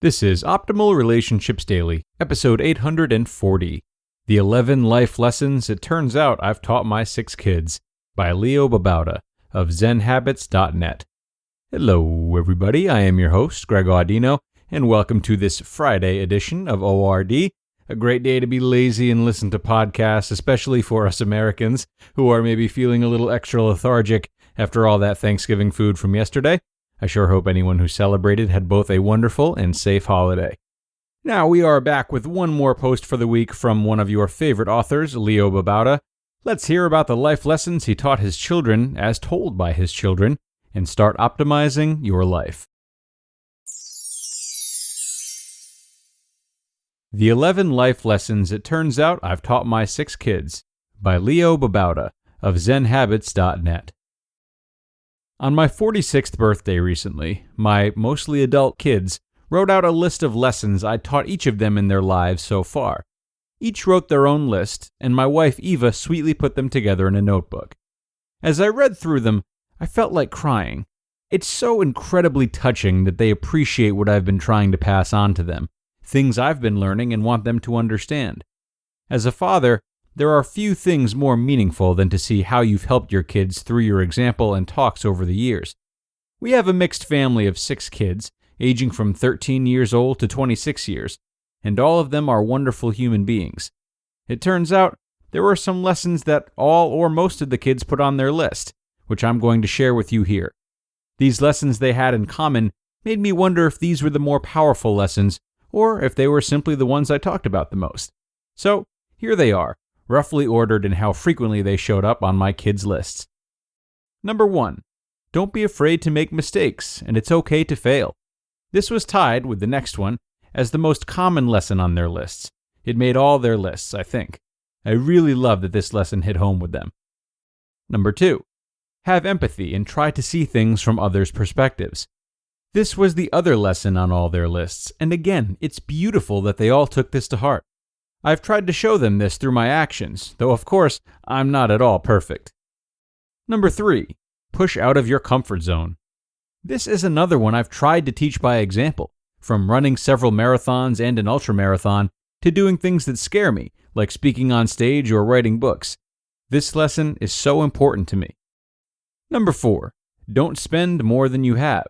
This is Optimal Relationships Daily, episode 840. The 11 Life Lessons It Turns Out I've Taught My 6 Kids, by Babauta of Zen Habits.net. Hello, everybody. I am your host, Greg Audino, and welcome to this Friday edition of ORD. A great day to be lazy and listen to podcasts, especially for us Americans who are maybe feeling a little extra lethargic after all that Thanksgiving food from yesterday. I sure hope anyone who celebrated had both a wonderful and safe holiday. Now we are back with one more post for the week from one of your favorite authors, Babauta. Let's hear about the life lessons he taught his children as told by his children, and start optimizing your life. The 11 Life Lessons It Turns Out I've Taught My 6 Kids, by Babauta of ZenHabits.net. On my 46th birthday recently, my mostly adult kids wrote out a list of lessons I'd taught each of them in their lives so far. Each wrote their own list, and my wife Eva sweetly put them together in a notebook. As I read through them, I felt like crying. It's so incredibly touching that they appreciate what I've been trying to pass on to them, things I've been learning and want them to understand. As a father, there are few things more meaningful than to see how you've helped your kids through your example and talks over the years. We have a mixed family of 6 kids, aging from 13 years old to 26 years, and all of them are wonderful human beings. It turns out there were some lessons that all or most of the kids put on their list, which I'm going to share with you here. These lessons they had in common made me wonder if these were the more powerful lessons, or if they were simply the ones I talked about the most. So, here they are, roughly ordered in how frequently they showed up on my kids' lists. Number 1. Don't be afraid to make mistakes, and it's okay to fail. This was tied with the next one as the most common lesson on their lists. It made all their lists, I think. I really love that this lesson hit home with them. Number 2. Have empathy and try to see things from others' perspectives. This was the other lesson on all their lists, and again, it's beautiful that they all took this to heart. I've tried to show them this through my actions, though of course, I'm not at all perfect. Number 3. Push out of your comfort zone. This is another one I've tried to teach by example, from running several marathons and an ultramarathon to doing things that scare me, like speaking on stage or writing books. This lesson is so important to me. Number 4. Don't spend more than you have.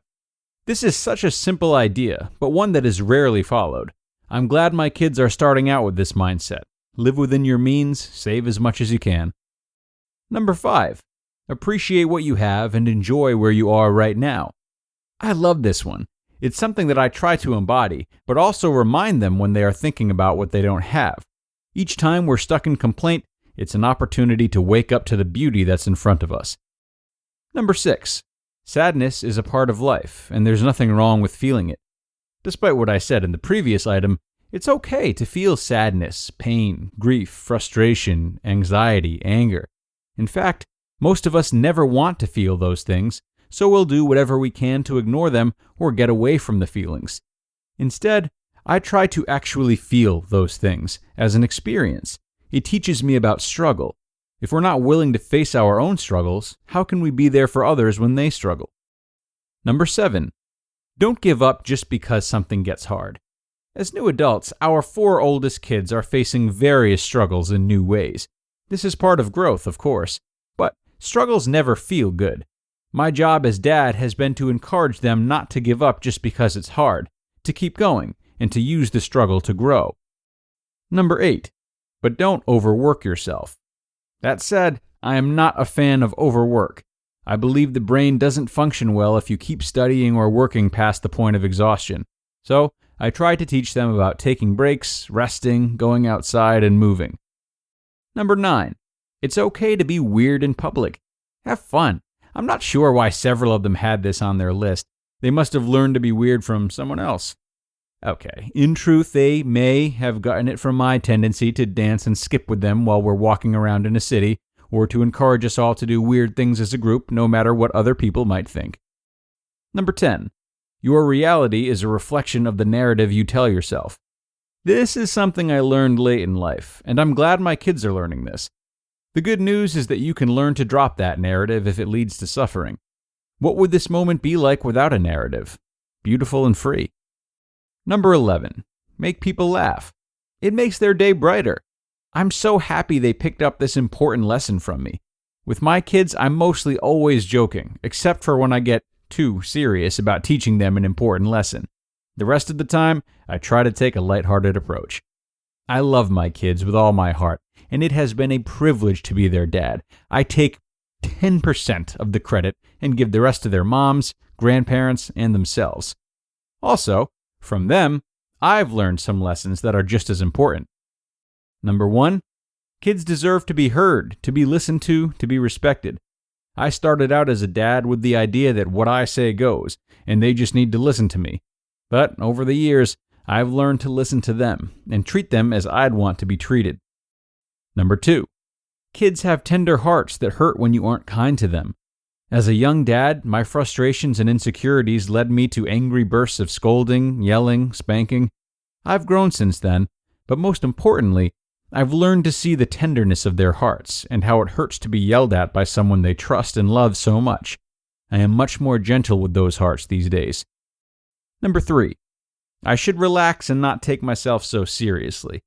This is such a simple idea, but one that is rarely followed. I'm glad my kids are starting out with this mindset. Live within your means, save as much as you can. Number 5. Appreciate what you have and enjoy where you are right now. I love this one. It's something that I try to embody, but also remind them when they are thinking about what they don't have. Each time we're stuck in complaint, it's an opportunity to wake up to the beauty that's in front of us. Number 6. Sadness is a part of life, and there's nothing wrong with feeling it. Despite what I said in the previous item, it's okay to feel sadness, pain, grief, frustration, anxiety, anger. In fact, most of us never want to feel those things, so we'll do whatever we can to ignore them or get away from the feelings. Instead, I try to actually feel those things as an experience. It teaches me about struggle. If we're not willing to face our own struggles, how can we be there for others when they struggle? Number 7. Don't give up just because something gets hard. As new adults, our 4 oldest kids are facing various struggles in new ways. This is part of growth, of course, but struggles never feel good. My job as dad has been to encourage them not to give up just because it's hard, to keep going, and to use the struggle to grow. Number 8. But don't overwork yourself. That said, I am not a fan of overwork. I believe the brain doesn't function well if you keep studying or working past the point of exhaustion. So, I try to teach them about taking breaks, resting, going outside, and moving. Number 9. It's okay to be weird in public. Have fun. I'm not sure why several of them had this on their list. They must have learned to be weird from someone else. Okay, in truth, they may have gotten it from my tendency to dance and skip with them while we're walking around in a city, or to encourage us all to do weird things as a group, no matter what other people might think. Number 10. Your reality is a reflection of the narrative you tell yourself. This is something I learned late in life, and I'm glad my kids are learning this. The good news is that you can learn to drop that narrative if it leads to suffering. What would this moment be like without a narrative? Beautiful and free. Number 11, make people laugh. It makes their day brighter. I'm so happy they picked up this important lesson from me. With my kids, I'm mostly always joking, except for when I get too serious about teaching them an important lesson. The rest of the time, I try to take a lighthearted approach. I love my kids with all my heart, and it has been a privilege to be their dad. I take 10% of the credit and give the rest to their moms, grandparents, and themselves. Also, from them, I've learned some lessons that are just as important. Number 1, kids deserve to be heard, to be listened to be respected. I started out as a dad with the idea that what I say goes, and they just need to listen to me. But over the years, I've learned to listen to them and treat them as I'd want to be treated. Number 2, kids have tender hearts that hurt when you aren't kind to them. As a young dad, my frustrations and insecurities led me to angry bursts of scolding, yelling, spanking. I've grown since then, but most importantly, I've learned to see the tenderness of their hearts and how it hurts to be yelled at by someone they trust and love so much. I am much more gentle with those hearts these days. Number 3, I should relax and not take myself so seriously.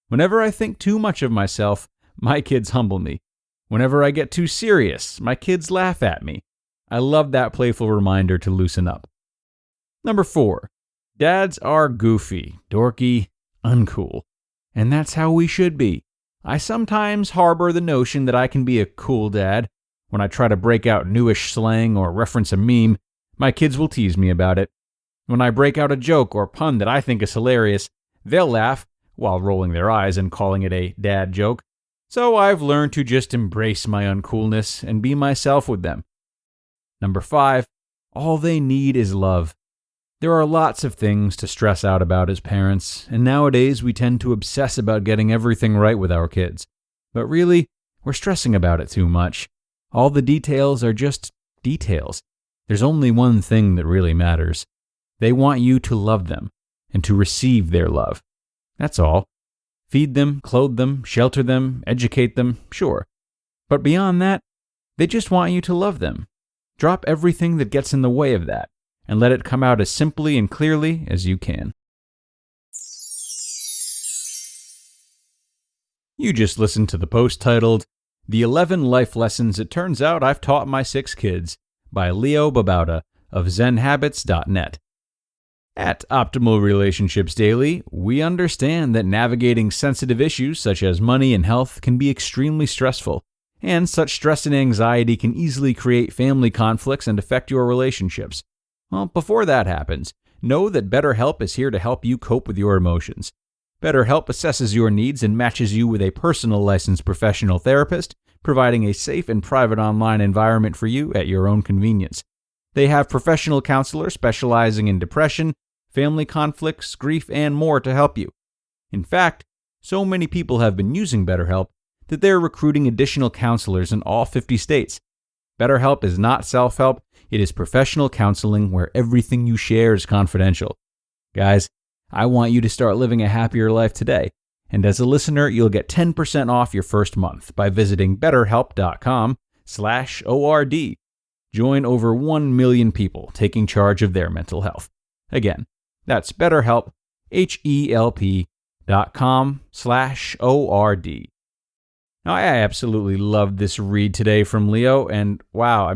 Whenever I think too much of myself, my kids humble me. Whenever I get too serious, my kids laugh at me. I love that playful reminder to loosen up. Number 4, dads are goofy, dorky, uncool. And that's how we should be. I sometimes harbor the notion that I can be a cool dad. When I try to break out newish slang or reference a meme, my kids will tease me about it. When I break out a joke or pun that I think is hilarious, they'll laugh while rolling their eyes and calling it a dad joke. So I've learned to just embrace my uncoolness and be myself with them. Number 5, all they need is love. There are lots of things to stress out about as parents, and nowadays we tend to obsess about getting everything right with our kids. But really, we're stressing about it too much. All the details are just details. There's only one thing that really matters. They want you to love them and to receive their love. That's all. Feed them, clothe them, shelter them, educate them, sure. But beyond that, they just want you to love them. Drop everything that gets in the way of that, and let it come out as simply and clearly as you can. You just listened to the post titled, "The 11 Life Lessons It Turns Out I've Taught My 6 Kids" by Leo Babauta of ZenHabits.net. At Optimal Relationships Daily, we understand that navigating sensitive issues such as money and health can be extremely stressful, and such stress and anxiety can easily create family conflicts and affect your relationships. Well, before that happens, know that BetterHelp is here to help you cope with your emotions. BetterHelp assesses your needs and matches you with a personal licensed professional therapist, providing a safe and private online environment for you at your own convenience. They have professional counselors specializing in depression, family conflicts, grief, and more to help you. In fact, so many people have been using BetterHelp that they're recruiting additional counselors in all 50 states. BetterHelp is not self-help, it is professional counseling where everything you share is confidential. Guys, I want you to start living a happier life today, and as a listener, you'll get 10% off your first month by visiting betterhelp.com/ORD. Join over 1 million people taking charge of their mental health. Again, that's BetterHelp, HELP.com/ORD. Now, I absolutely loved this read today from Leo, and wow,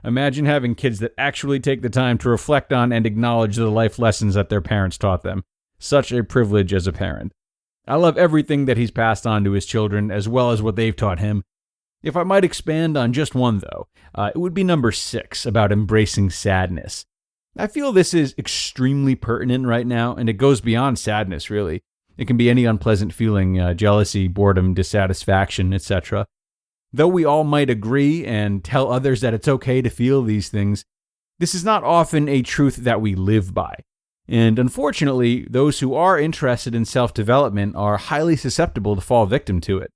imagine having kids that actually take the time to reflect on and acknowledge the life lessons that their parents taught them. Such a privilege as a parent. I love everything that he's passed on to his children, as well as what they've taught him. If I might expand on just one, though, it would be number 6, about embracing sadness. I feel this is extremely pertinent right now, and it goes beyond sadness, really. It can be any unpleasant feeling, jealousy, boredom, dissatisfaction, etc. Though we all might agree and tell others that it's okay to feel these things, this is not often a truth that we live by. And unfortunately, those who are interested in self-development are highly susceptible to fall victim to it.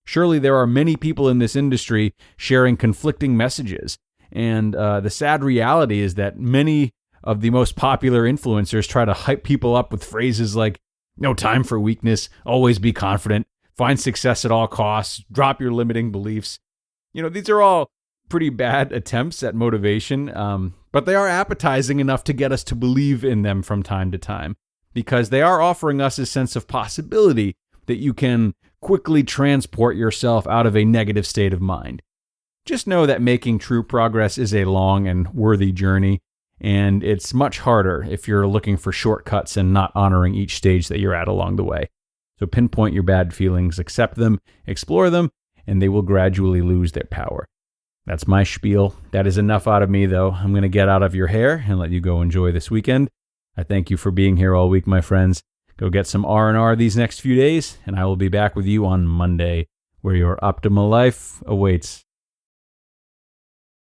Surely there are many people in this industry sharing conflicting messages, and the sad reality is that many of the most popular influencers try to hype people up with phrases like, "No time for weakness, always be confident, find success at all costs, drop your limiting beliefs." These are all pretty bad attempts at motivation, but they are appetizing enough to get us to believe in them from time to time. because they are offering us a sense of possibility that you can quickly transport yourself out of a negative state of mind. Just know that making true progress is a long and worthy journey, and it's much harder if you're looking for shortcuts and not honoring each stage that you're at along the way. So pinpoint your bad feelings, accept them, explore them, and they will gradually lose their power. That's my spiel. That is enough out of me, though. I'm going to get out of your hair and let you go enjoy this weekend. I thank you for being here all week, my friends. Go get some R&R these next few days, and I will be back with you on Monday, where your optimal life awaits.